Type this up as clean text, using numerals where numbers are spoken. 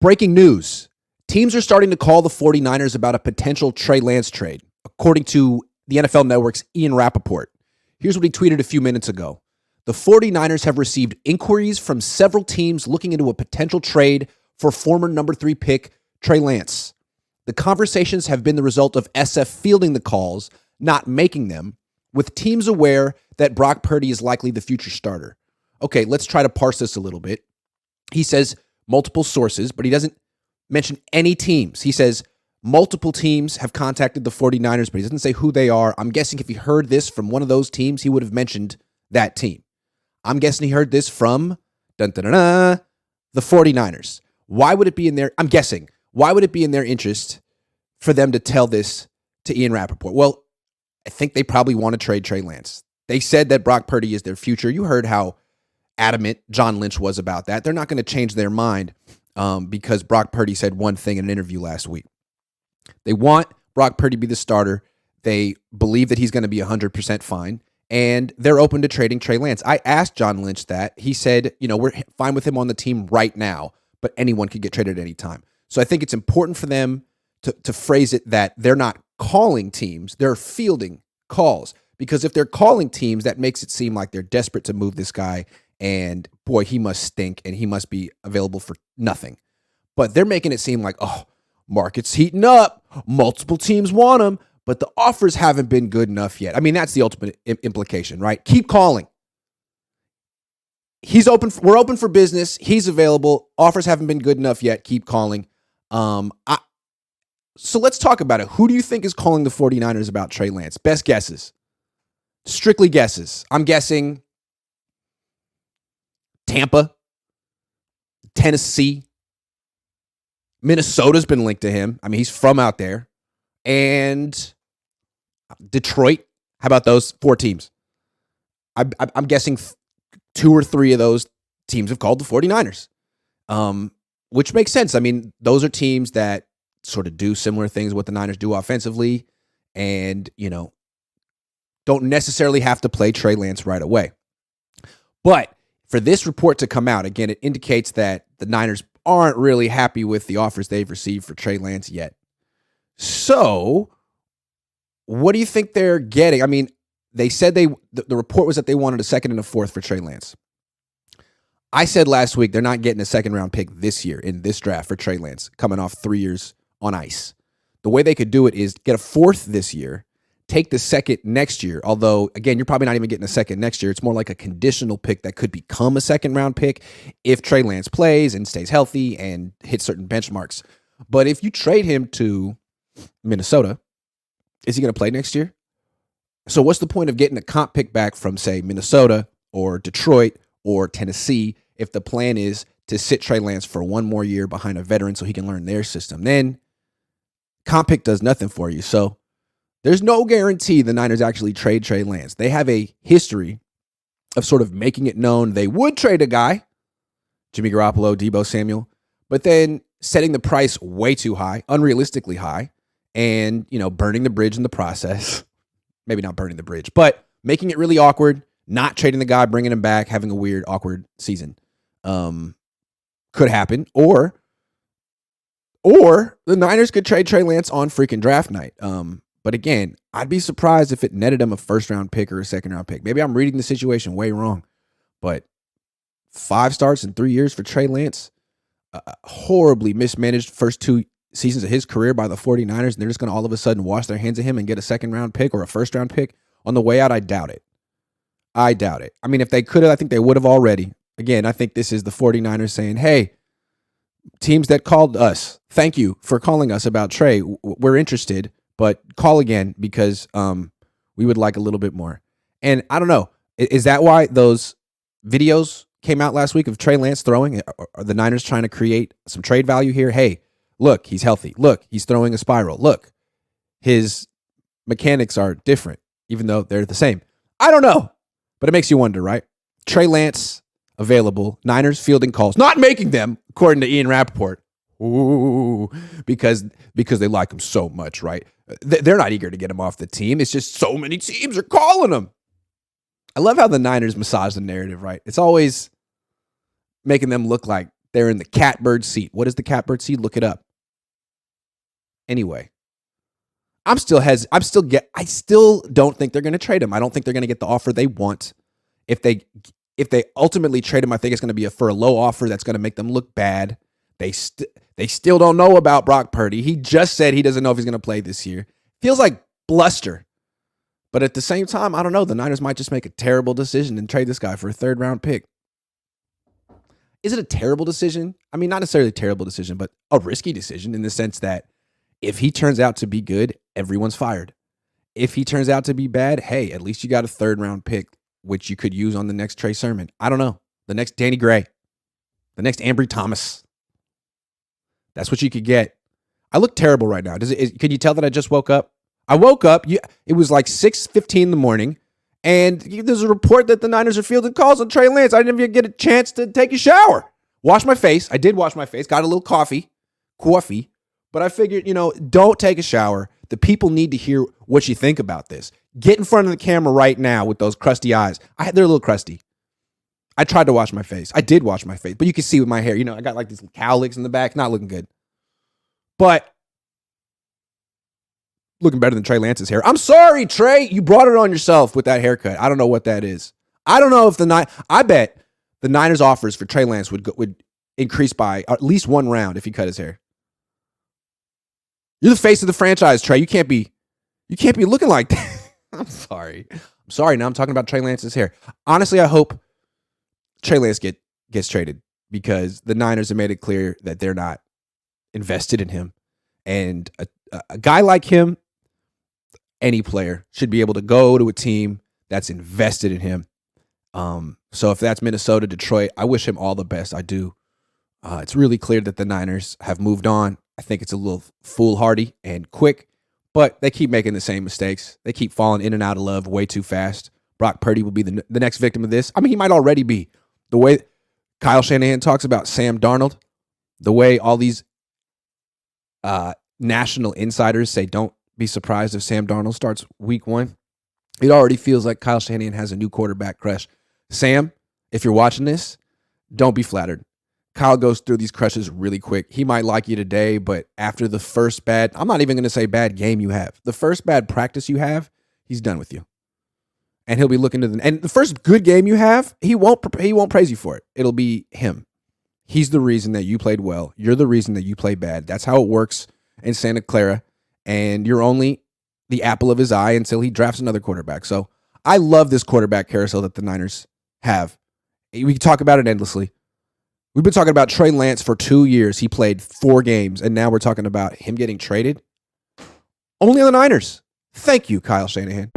Breaking news. Teams are starting to call the 49ers about a potential Trey Lance trade, according to the NFL Network's Ian Rappaport. Here's what he tweeted a few minutes ago. The 49ers have received inquiries from several teams looking into a potential trade for former number 3 pick Trey Lance. The conversations have been the result of SF fielding the calls, not making them, with teams aware that Brock Purdy is likely the future starter. Okay, let's try to parse this a little bit. He says multiple sources, but he doesn't mention any teams. He says multiple teams have contacted the 49ers, but he doesn't say who they are. I'm guessing if he heard this from one of those teams, he would have mentioned that team. I'm guessing he heard this from the 49ers. Why would it be in their, I'm guessing, why would it be in their interest for them to tell this to Ian Rappaport? Well, I think they probably want to trade Trey Lance. They said that Brock Purdy is their future. You heard how adamant John Lynch was about that. They're not going to change their mind because Brock Purdy said one thing in an interview last week. They want Brock Purdy to be the starter. They believe that he's going to be 100% fine, and they're open to trading Trey Lance. I asked John Lynch that. He said, we're fine with him on the team right now, but anyone could get traded at any time. So I think it's important for them to phrase it that they're not calling teams, they're fielding calls. Because if they're calling teams, that makes it seem like they're desperate to move this guy, and boy, he must stink, and he must be available for nothing. But they're making it seem like, oh, market's heating up, multiple teams want him, but the offers haven't been good enough yet. I mean, that's the ultimate implication, right? Keep calling. He's open. We're open for business. He's available. Offers haven't been good enough yet. Keep calling. So let's talk about it. Who do you think is calling the 49ers about Trey Lance? Best guesses. Strictly guesses. I'm guessing Tampa, Tennessee, Minnesota's been linked to him. I mean, he's from out there. And Detroit. How about those 4 teams? I'm guessing 2 or 3 of those teams have called the 49ers, which makes sense. I mean, those are teams that sort of do similar things what the Niners do offensively and, don't necessarily have to play Trey Lance right away. But for this report to come out, again, it indicates that the Niners aren't really happy with the offers they've received for Trey Lance yet. So what do you think they're getting? I mean, they said the report was that they wanted a 2nd and a 4th for Trey Lance. I said last week they're not getting a 2nd-round pick this year in this draft for Trey Lance, coming off 3 years on ice. The way they could do it is get a 4th this year, take the 2nd next year, although, again, you're probably not even getting a 2nd next year. It's more like a conditional pick that could become a 2nd-round pick if Trey Lance plays and stays healthy and hits certain benchmarks. But if you trade him to Minnesota, is he going to play next year? So what's the point of getting a comp pick back from, say, Minnesota or Detroit or Tennessee if the plan is to sit Trey Lance for one more year behind a veteran so he can learn their system? Then comp pick does nothing for you. So there's no guarantee the Niners actually trade Trey Lance. They have a history of sort of making it known they would trade a guy, Jimmy Garoppolo, Deebo Samuel, but then setting the price way too high, unrealistically high, and, burning the bridge in the process. Maybe not burning the bridge, but making it really awkward, not trading the guy, bringing him back, having a weird, awkward season. Could happen. Or the Niners could trade Trey Lance on freaking draft night. But again, I'd be surprised if it netted him a 1st-round pick or a 2nd-round pick. Maybe I'm reading the situation way wrong. But 5 starts in 3 years for Trey Lance, horribly mismanaged first 2 seasons of his career by the 49ers, and they're just going to all of a sudden wash their hands of him and get a 2nd-round pick or a 1st-round pick on the way out? I doubt it. I mean, if they could have, I think they would have already. Again, I think this is the 49ers saying, hey, teams that called us, thank you for calling us about Trey. We're interested, but call again because we would like a little bit more. And I don't know, is that why those videos came out last week of Trey Lance throwing? Are the Niners trying to create some trade value here? Hey, look, he's healthy. Look, he's throwing a spiral. Look, his mechanics are different, even though they're the same. I don't know, but it makes you wonder, right? Trey Lance available. Niners fielding calls, not making them, according to Ian Rappaport. Ooh, because they like him so much, right? They're not eager to get him off the team. It's just so many teams are calling him. I love how the Niners massage the narrative, right? It's always making them look like They're in the catbird seat. What is the catbird seat? Look it up. Anyway, I still don't think they're going to trade him. I don't think they're going to get the offer they want. If they ultimately trade him, I think it's going to be for a low offer that's going to make them look bad. They still don't know about Brock Purdy. He just said he doesn't know if he's going to play this year. Feels like bluster. But at the same time, I don't know. The Niners might just make a terrible decision and trade this guy for a third-round pick. Is it a terrible decision? I mean, not necessarily a terrible decision, but a risky decision in the sense that if he turns out to be good, everyone's fired. If he turns out to be bad, hey, at least you got a third-round pick, which you could use on the next Trey Sermon. I don't know. The next Danny Gray. The next Ambry Thomas. That's what you could get. I look terrible right now. Can you tell that I just woke up? I woke up. It was like 6:15 in the morning, and there's a report that the Niners are fielding calls on Trey Lance. I didn't even get a chance to take a shower. Wash my face. I did wash my face. Got a little coffee. But I figured, don't take a shower. The people need to hear what you think about this. Get in front of the camera right now with those crusty eyes. They're a little crusty. I tried to wash my face. I did wash my face, but you can see with my hair, I got like these cowlicks in the back. Not looking good. But looking better than Trey Lance's hair. I'm sorry, Trey. You brought it on yourself with that haircut. I don't know what that is. I don't know if I bet the Niners offers for Trey Lance would increase by at least one round if he cut his hair. You're the face of the franchise, Trey. You can't be looking like that. I'm sorry. Now I'm talking about Trey Lance's hair. Honestly, I hope Trey Lance gets traded because the Niners have made it clear that they're not invested in him. And a guy like him, any player should be able to go to a team that's invested in him. So if that's Minnesota, Detroit, I wish him all the best. I do. It's really clear that the Niners have moved on. I think it's a little foolhardy and quick, but they keep making the same mistakes. They keep falling in and out of love way too fast. Brock Purdy will be the next victim of this. I mean, he might already be. The way Kyle Shanahan talks about Sam Darnold, the way all these national insiders say don't be surprised if Sam Darnold starts week 1. It already feels like Kyle Shanahan has a new quarterback crush. Sam, if you're watching this, don't be flattered. Kyle goes through these crushes really quick. He might like you today, but after the first I'm not even going to say bad game you have. The first bad practice you have, he's done with you. And he'll be looking to and the first good game you have, he won't praise you for it. It'll be him. He's the reason that you played well. You're the reason that you play bad. That's how it works in Santa Clara. And you're only the apple of his eye until he drafts another quarterback. So I love this quarterback carousel that the Niners have. We can talk about it endlessly. We've been talking about Trey Lance for 2 years. He played 4 games, and now we're talking about him getting traded. Only on the Niners. Thank you, Kyle Shanahan.